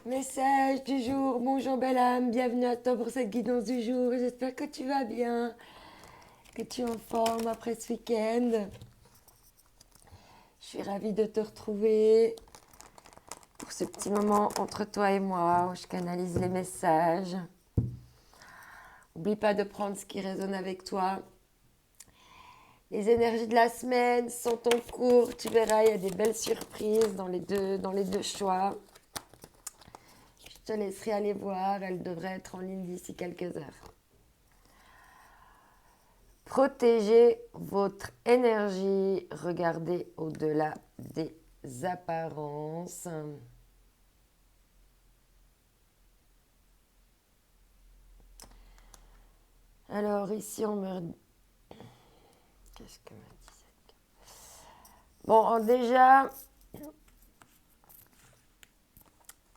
Message du jour, bonjour belle âme, bienvenue à toi pour cette guidance du jour. J'espère que tu vas bien, que tu es en forme après ce week-end. Je suis ravie de te retrouver pour ce petit moment entre toi et moi où je canalise les messages. N'oublie pas de prendre ce qui résonne avec toi. Les énergies de la semaine sont en cours, tu verras, il y a des belles surprises dans les deux choix. Je te laisserai aller voir, elles devraient être en ligne d'ici quelques heures. Protégez votre énergie, regardez au-delà des apparences. Alors ici on me... Qu'est-ce que me dit cette... Bon, déjà,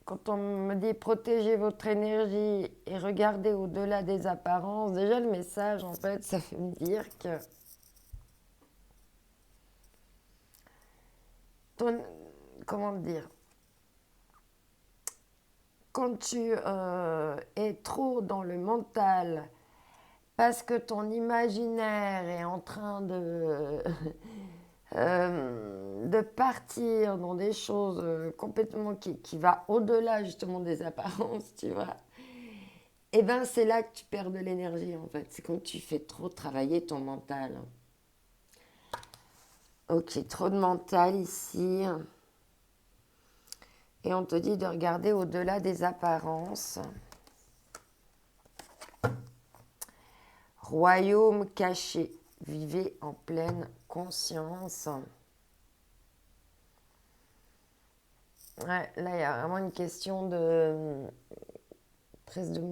quand on me dit protégez votre énergie et regardez au-delà des apparences, déjà le message en fait ça veut me dire que ton... Comment dire, quand tu es trop dans le mental, parce que ton imaginaire est en train de partir dans des choses complètement qui va au-delà justement des apparences, tu vois. Et bien c'est là que tu perds de l'énergie en fait. C'est quand tu fais trop travailler ton mental. Ok, trop de mental ici. Et on te dit de regarder au-delà des apparences. Royaume caché, vivez en pleine conscience. Ouais, là, il y a vraiment une question de prise de,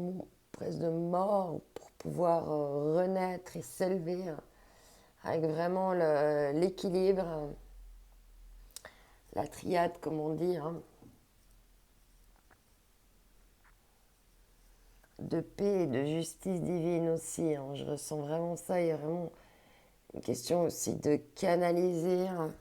prise de mort pour pouvoir renaître et s'élever avec vraiment l'équilibre, la triade, comme on dit, hein, de paix et de justice divine aussi. Hein. Je ressens vraiment ça. Il y a vraiment une question aussi de canaliser. Hein.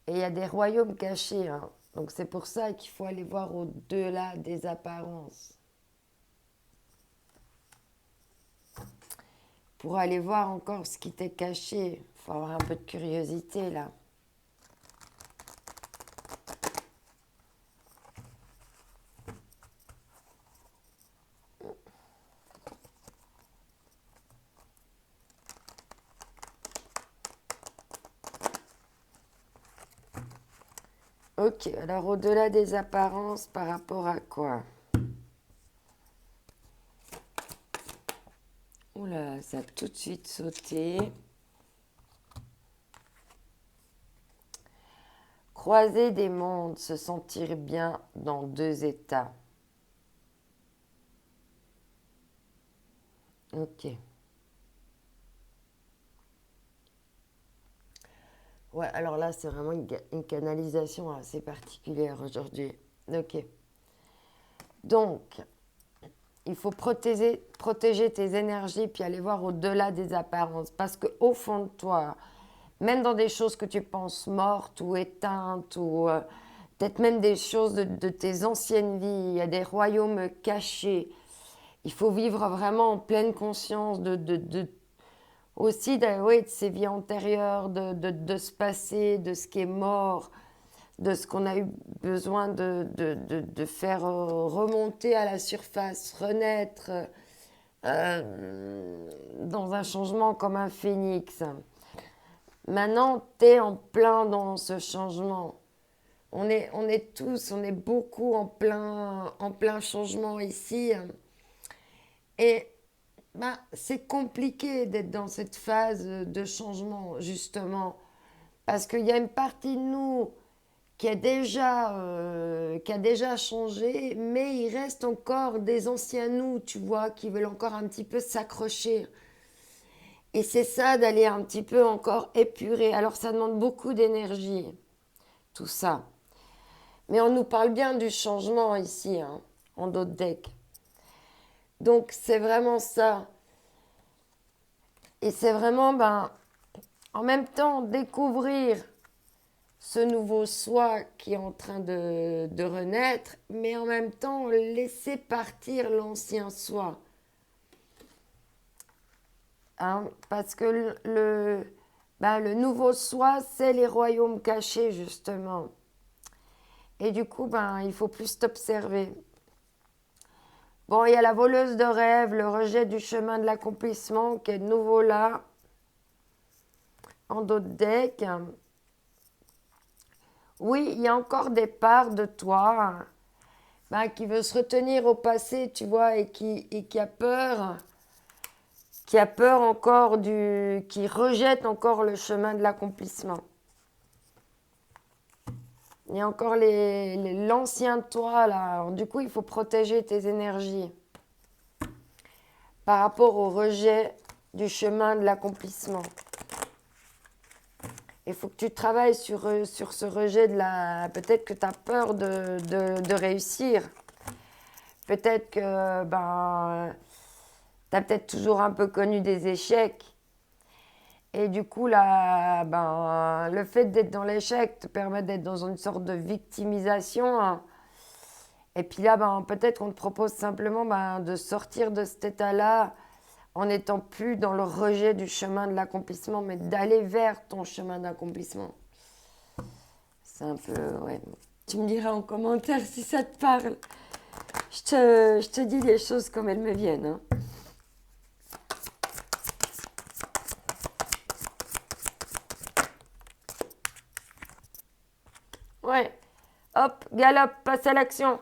Et il y a des royaumes cachés. Hein. Donc c'est pour ça qu'il faut aller voir au-delà des apparences. Pour aller voir encore ce qui t'est caché. Il faut avoir un peu de curiosité là. Ok, alors au-delà des apparences, par rapport à quoi? Oula, ça a tout de suite sauté. Croiser des mondes, se sentir bien dans deux états. Ok. Ouais, alors là, c'est vraiment une canalisation assez particulière aujourd'hui. Ok. Donc, il faut protéger tes énergies puis aller voir au-delà des apparences. Parce qu'au fond de toi, même dans des choses que tu penses mortes ou éteintes, ou peut-être même des choses de tes anciennes vies, il y a des royaumes cachés. Il faut vivre vraiment en pleine conscience aussi oui, de ces vies antérieures, de ce passé, de ce qui est mort, de ce qu'on a eu besoin de faire remonter à la surface, renaître dans un changement comme un phénix. Maintenant, tu es en plein dans ce changement. On est tous, on est beaucoup en plein changement ici. Et ben, c'est compliqué d'être dans cette phase de changement, justement. Parce qu'il y a une partie de nous qui a déjà changé, mais il reste encore des anciens nous, tu vois, qui veulent encore un petit peu s'accrocher. Et c'est ça d'aller un petit peu encore épurer. Alors ça demande beaucoup d'énergie, tout ça. Mais on nous parle bien du changement ici, hein, en d'autres decks. Donc c'est vraiment ça. Et c'est vraiment, ben, en même temps, découvrir ce nouveau soi qui est en train de renaître, mais en même temps laisser partir l'ancien soi. Hein, parce que le nouveau soi, c'est les royaumes cachés, justement. Et du coup, il faut plus t'observer. Bon, il y a la voleuse de rêve, le rejet du chemin de l'accomplissement qui est de nouveau là, en dos de deck. Oui, il y a encore des parts de toi qui veut se retenir au passé, tu vois, et qui a peur encore qui rejette encore le chemin de l'accomplissement. Il y a encore l'ancien toi là. Alors, du coup, il faut protéger tes énergies par rapport au rejet du chemin de l'accomplissement. Il faut que tu travailles sur ce rejet de la... Peut-être que tu as peur de réussir. Peut-être que tu as peut-être toujours un peu connu des échecs. Et du coup, là, le fait d'être dans l'échec te permet d'être dans une sorte de victimisation. Hein. Et puis là, peut-être qu'on te propose simplement de sortir de cet état-là en n'étant plus dans le rejet du chemin de l'accomplissement, mais d'aller vers ton chemin d'accomplissement. C'est un peu... Ouais. Tu me diras en commentaire si ça te parle. Je te dis les choses comme elles me viennent. Hein. Ouais. Hop, galope, passe à l'action.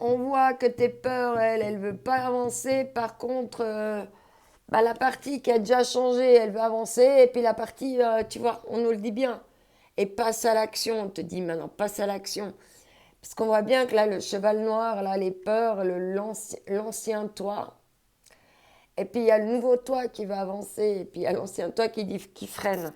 On voit que tes peurs, elle ne veut pas avancer. Par contre, la partie qui a déjà changé, elle veut avancer. Et puis la partie, tu vois, on nous le dit bien. Et passe à l'action, on te dit maintenant, passe à l'action. Parce qu'on voit bien que là, le cheval noir, là, les peurs, l'ancien toi. Et puis il y a le nouveau toi qui va avancer. Et puis il y a l'ancien toi qui freine.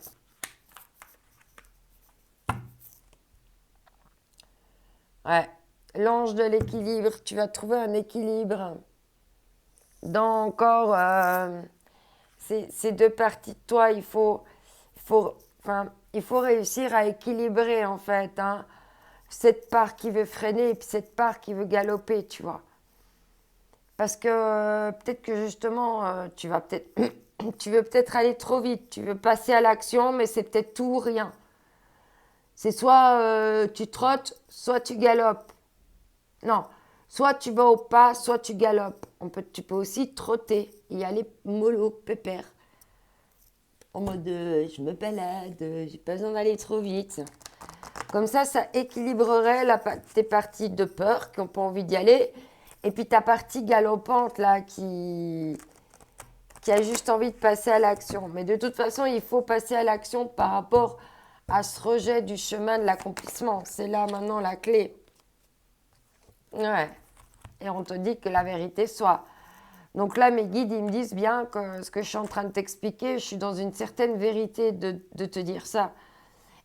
Ouais. L'ange de l'équilibre, tu vas trouver un équilibre dans encore ces deux parties de toi. Il faut réussir à équilibrer en fait cette part qui veut freiner et puis cette part qui veut galoper, tu vois. Parce que peut-être que justement, tu veux peut-être aller trop vite, tu veux passer à l'action, mais c'est peut-être tout ou rien. C'est soit tu trottes, soit tu galopes. Non, soit tu vas au pas, soit tu galopes. Tu peux aussi trotter, y aller mollo, pépère. En mode je me balade, j'ai pas besoin d'aller trop vite. Comme ça équilibrerait tes parties de peur qui n'ont pas envie d'y aller. Et puis ta partie galopante là qui a juste envie de passer à l'action. Mais de toute façon, il faut passer à l'action par rapport à ce rejet du chemin de l'accomplissement. C'est là maintenant la clé. Ouais. Et on te dit que la vérité soit. Donc là, mes guides, ils me disent bien que ce que je suis en train de t'expliquer, je suis dans une certaine vérité de te dire ça.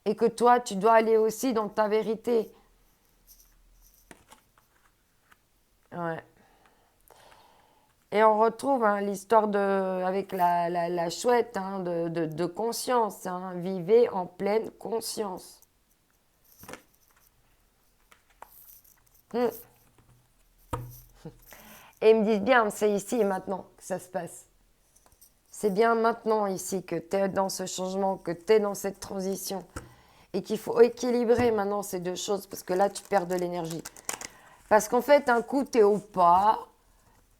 Et que toi, tu dois aller aussi dans ta vérité. Ouais. Et on retrouve l'histoire avec la chouette de conscience. Vivez en pleine conscience. Et ils me disent bien, c'est ici et maintenant que ça se passe. C'est bien maintenant ici que tu es dans ce changement, que tu es dans cette transition. Et qu'il faut équilibrer maintenant ces deux choses parce que là, tu perds de l'énergie. Parce qu'en fait, un coup, tu es au pas,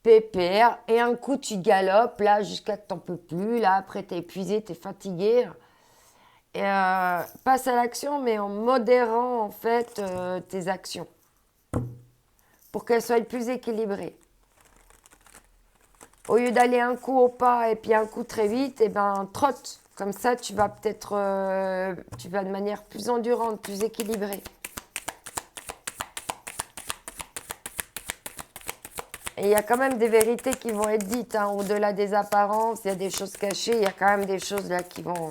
pépère, et un coup, tu galopes, là, jusqu'à que tu n'en peux plus. Là, après, tu es épuisé, tu es fatigué. Et passe à l'action, mais en modérant, en fait, tes actions. Pour qu'elles soient plus équilibrées. Au lieu d'aller un coup au pas et puis un coup très vite, trotte. Comme ça, tu vas peut-être, tu vas de manière plus endurante, plus équilibrée. Et il y a quand même des vérités qui vont être dites, au-delà des apparences, il y a des choses cachées, il y a quand même des choses là qui vont...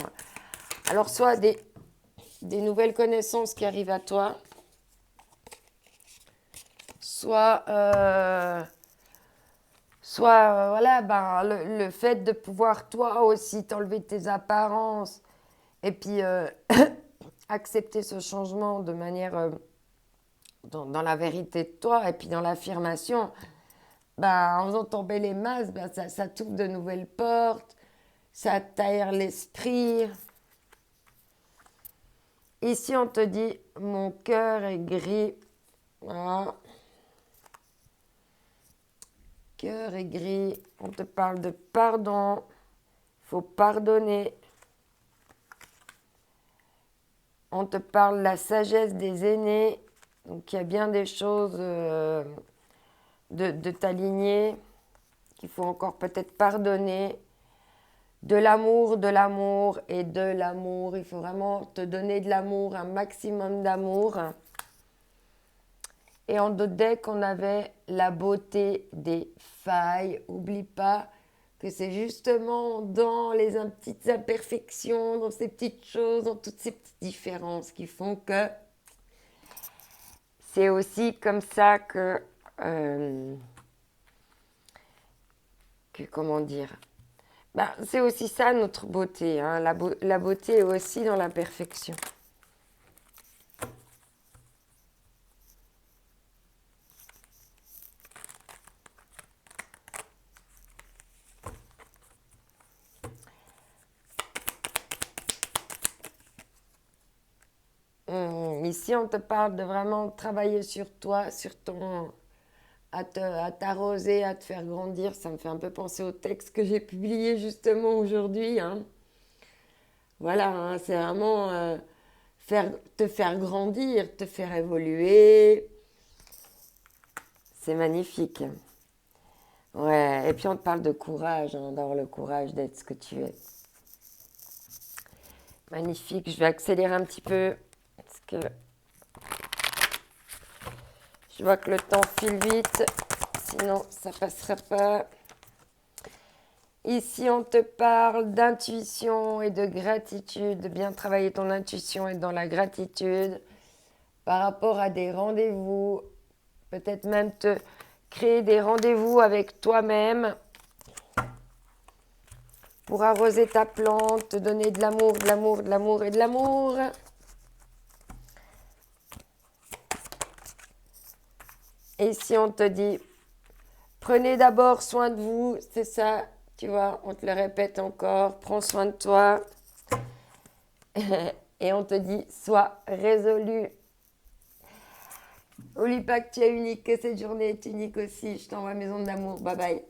Alors, soit des nouvelles connaissances qui arrivent à toi, soit soit voilà, ben, le fait de pouvoir toi aussi t'enlever tes apparences et puis accepter ce changement de manière dans la vérité de toi et puis dans l'affirmation, ben, en faisant tomber les masques, ben, ça t'ouvre de nouvelles portes, ça t'aère l'esprit. Ici, on te dit, mon cœur est gris. Voilà. Cœur est gris. On te parle de pardon. Il faut pardonner. On te parle de la sagesse des aînés. Donc, il y a bien des choses de ta lignée qu'il faut encore peut-être pardonner. De l'amour et de l'amour. Il faut vraiment te donner de l'amour, un maximum d'amour. Et en dos de deck, on avait la beauté des failles. Oublie pas que c'est justement dans les petites imperfections, dans ces petites choses, dans toutes ces petites différences qui font que c'est aussi comme ça que comment dire, ben, c'est aussi ça notre beauté. Hein. La beauté est aussi dans l'imperfection. Ici, on te parle de vraiment travailler sur toi, sur ton... à t'arroser, à te faire grandir. Ça me fait un peu penser au texte que j'ai publié justement aujourd'hui. Hein. Voilà, hein, c'est vraiment te faire grandir, te faire évoluer. C'est magnifique. Ouais, et puis on te parle de courage, hein, d'avoir le courage d'être ce que tu es. Magnifique, je vais accélérer un petit peu parce que je vois que le temps file vite, sinon ça ne passera pas. Ici, on te parle d'intuition et de gratitude, de bien travailler ton intuition et dans la gratitude par rapport à des rendez-vous, peut-être même te créer des rendez-vous avec toi-même pour arroser ta plante, te donner de l'amour, de l'amour, de l'amour et de l'amour. Et ici, on te dit, prenez d'abord soin de vous, c'est ça, tu vois, on te le répète encore, prends soin de toi. Et on te dit, sois résolu. N'oublie pas que tu es unique, que cette journée est unique aussi. Je t'envoie maison de l'amour. Bye bye.